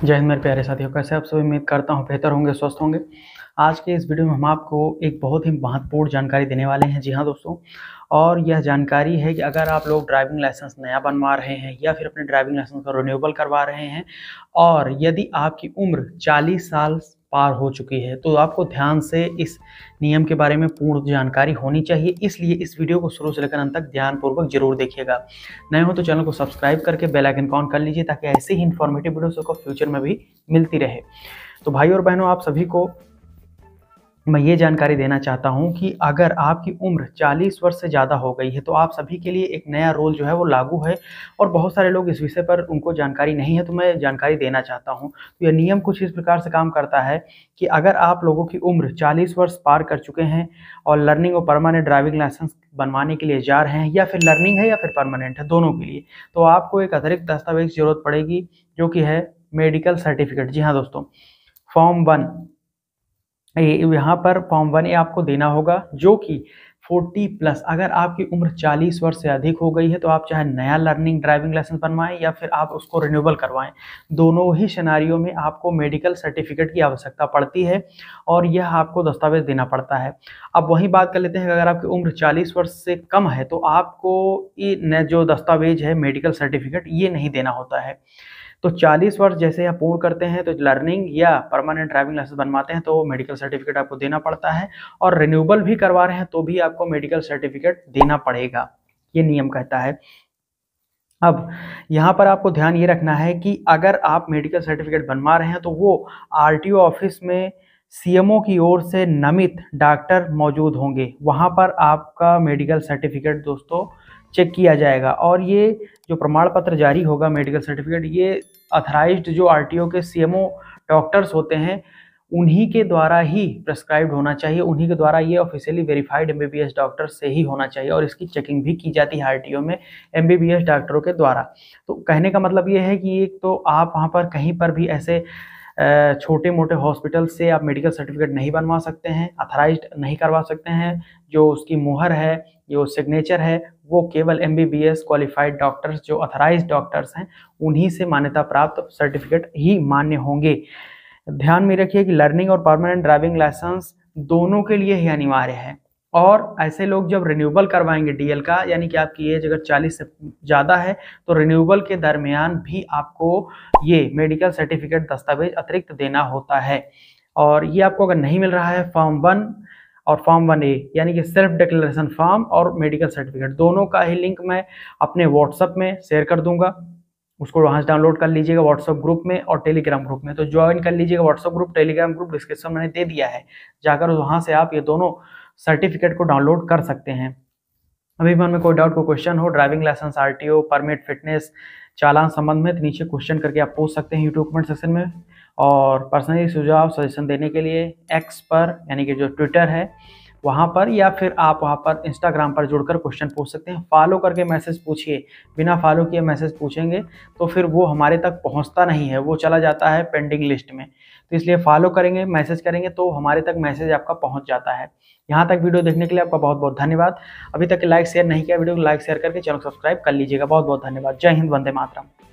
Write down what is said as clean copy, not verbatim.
जय हिंद मेरे प्यारे साथियों, कैसे आप सभी। उम्मीद करता हूँ बेहतर होंगे, स्वस्थ होंगे। आज के इस वीडियो में हम आपको एक बहुत ही महत्वपूर्ण जानकारी देने वाले हैं। जी हाँ दोस्तों, और यह जानकारी है कि अगर आप लोग ड्राइविंग लाइसेंस नया बनवा रहे हैं या फिर अपने ड्राइविंग लाइसेंस को रिन्यूएबल करवा रहे हैं और यदि आपकी उम्र 40 साल पार हो चुकी है तो आपको ध्यान से इस नियम के बारे में पूर्ण जानकारी होनी चाहिए। इसलिए इस वीडियो को शुरू से लेकर अंत तक ध्यानपूर्वक जरूर देखिएगा। नए हो तो चैनल को सब्सक्राइब करके बेल आइकन ऑन कर लीजिए ताकि ऐसे ही इन्फॉर्मेटिव वीडियोस को फ्यूचर में भी मिलती रहे। तो भाई और बहनों, आप सभी को मैं ये जानकारी देना चाहता हूं कि अगर आपकी उम्र 40 वर्ष से ज़्यादा हो गई है तो आप सभी के लिए एक नया रूल जो है वो लागू है और बहुत सारे लोग इस विषय पर उनको जानकारी नहीं है, तो मैं जानकारी देना चाहता हूं। तो यह नियम कुछ इस प्रकार से काम करता है कि अगर आप लोगों की उम्र 40 वर्ष पार कर चुके हैं और लर्निंग और परमानेंट ड्राइविंग लाइसेंस बनवाने के लिए जा रहे हैं, या फिर लर्निंग है या फिर परमानेंट है, दोनों के लिए, तो आपको एक अतिरिक्त दस्तावेज की जरूरत पड़ेगी जो कि है मेडिकल सर्टिफिकेट। जी हाँ दोस्तों, फॉर्म 1 यहाँ पर फॉर्म 1 आपको देना होगा जो कि 40 प्लस। अगर आपकी उम्र 40 वर्ष से अधिक हो गई है तो आप चाहे नया लर्निंग ड्राइविंग लाइसेंस बनवाएं या फिर आप उसको रिन्यूएबल करवाएं, दोनों ही सिनेरियो में आपको मेडिकल सर्टिफिकेट की आवश्यकता पड़ती है और यह आपको दस्तावेज देना पड़ता है। अब वही बात कर लेते हैं कि अगर आपकी उम्र 40 वर्ष से कम है तो आपको ये जो दस्तावेज है मेडिकल सर्टिफिकेट ये नहीं देना होता है। तो 40 वर्ष जैसे आप पूर्ण करते हैं तो लर्निंग या परमानेंट ड्राइविंग लाइसेंस बनवाते हैं तो मेडिकल सर्टिफिकेट आपको देना पड़ता है, और रिन्यूएबल भी करवा रहे हैं तो भी आपको मेडिकल सर्टिफिकेट देना पड़ेगा, ये नियम कहता है। अब यहाँ पर आपको ध्यान ये रखना है कि अगर आप मेडिकल सर्टिफिकेट बनवा रहे हैं तो वो आरटीओ ऑफिस में सीएमओ की ओर से नामित डॉक्टर मौजूद होंगे, वहाँ पर आपका मेडिकल सर्टिफिकेट दोस्तों चेक किया जाएगा। और ये जो प्रमाण पत्र जारी होगा मेडिकल सर्टिफिकेट, ये अथराइज्ड जो आरटीओ के सीएमओ डॉक्टर्स होते हैं उन्हीं के द्वारा ही प्रेस्क्राइब्ड होना चाहिए, उन्हीं के द्वारा ये ऑफिशियली वेरीफाइड एमबीबीएस डॉक्टर से ही होना चाहिए, और इसकी चेकिंग भी की जाती है आरटीओ में एमबीबीएस डॉक्टरों के द्वारा। तो कहने का मतलब ये है कि एक तो आप वहाँ पर कहीं पर भी ऐसे छोटे मोटे हॉस्पिटल से आप मेडिकल सर्टिफिकेट नहीं बनवा सकते हैं, अथराइज्ड नहीं करवा सकते हैं। जो उसकी मुहर है, जो सिग्नेचर है, वो केवल एमबीबीएस क्वालिफाइड डॉक्टर्स जो अथराइज्ड डॉक्टर्स हैं उन्हीं से मान्यता प्राप्त सर्टिफिकेट ही मान्य होंगे। ध्यान में रखिए कि लर्निंग और परमानेंट ड्राइविंग लाइसेंस दोनों के लिए ही अनिवार्य है। और ऐसे लोग जब रिन्यूएबल करवाएंगे डीएल का, यानी कि आपकी एज अगर 40 से ज़्यादा है तो रिन्यूएबल के दरमियान भी आपको ये मेडिकल सर्टिफिकेट दस्तावेज अतिरिक्त देना होता है। और ये आपको अगर नहीं मिल रहा है, फॉर्म 1 और फॉर्म 1A यानी कि सेल्फ डिक्लेरेशन फॉर्म और मेडिकल सर्टिफिकेट, दोनों का ही लिंक मैं अपने व्हाट्सएप में शेयर कर दूंगा। उसको वहाँ से डाउनलोड कर लीजिएगा व्हाट्सएप ग्रुप में और टेलीग्राम ग्रुप में। तो ज्वाइन कर लीजिएगा WhatsApp group, Telegram group description मैंने दे दिया है, जाकर वहाँ से आप ये दोनों सर्टिफिकेट को डाउनलोड कर सकते हैं। अभी मन में कोई डाउट, कोई क्वेश्चन हो driving licence, RTO, permit, fitness, चालान संबंध में, तो नीचे क्वेश्चन करके आप पूछ सकते हैं यूट्यूब कमेंट सेक्शन में। और पर्सनली सुझाव सजेशन देने के लिए एक्स पर यानी कि जो ट्विटर है वहाँ पर, या फिर आप वहाँ पर इंस्टाग्राम पर जुड़कर क्वेश्चन पूछ सकते हैं। फॉलो करके मैसेज पूछिए, बिना फॉलो किए मैसेज पूछेंगे तो फिर वो हमारे तक पहुँचता नहीं है, वो चला जाता है पेंडिंग लिस्ट में। तो इसलिए फॉलो करेंगे, मैसेज करेंगे तो हमारे तक मैसेज आपका पहुँच जाता है। यहाँ तक वीडियो देखने के लिए आपका बहुत बहुत धन्यवाद। अभी तक लाइक शेयर नहीं किया वीडियो को लाइक शेयर करके चैनल सब्सक्राइब कर लीजिएगा। बहुत बहुत धन्यवाद। जय हिंद, वंदे मातरम।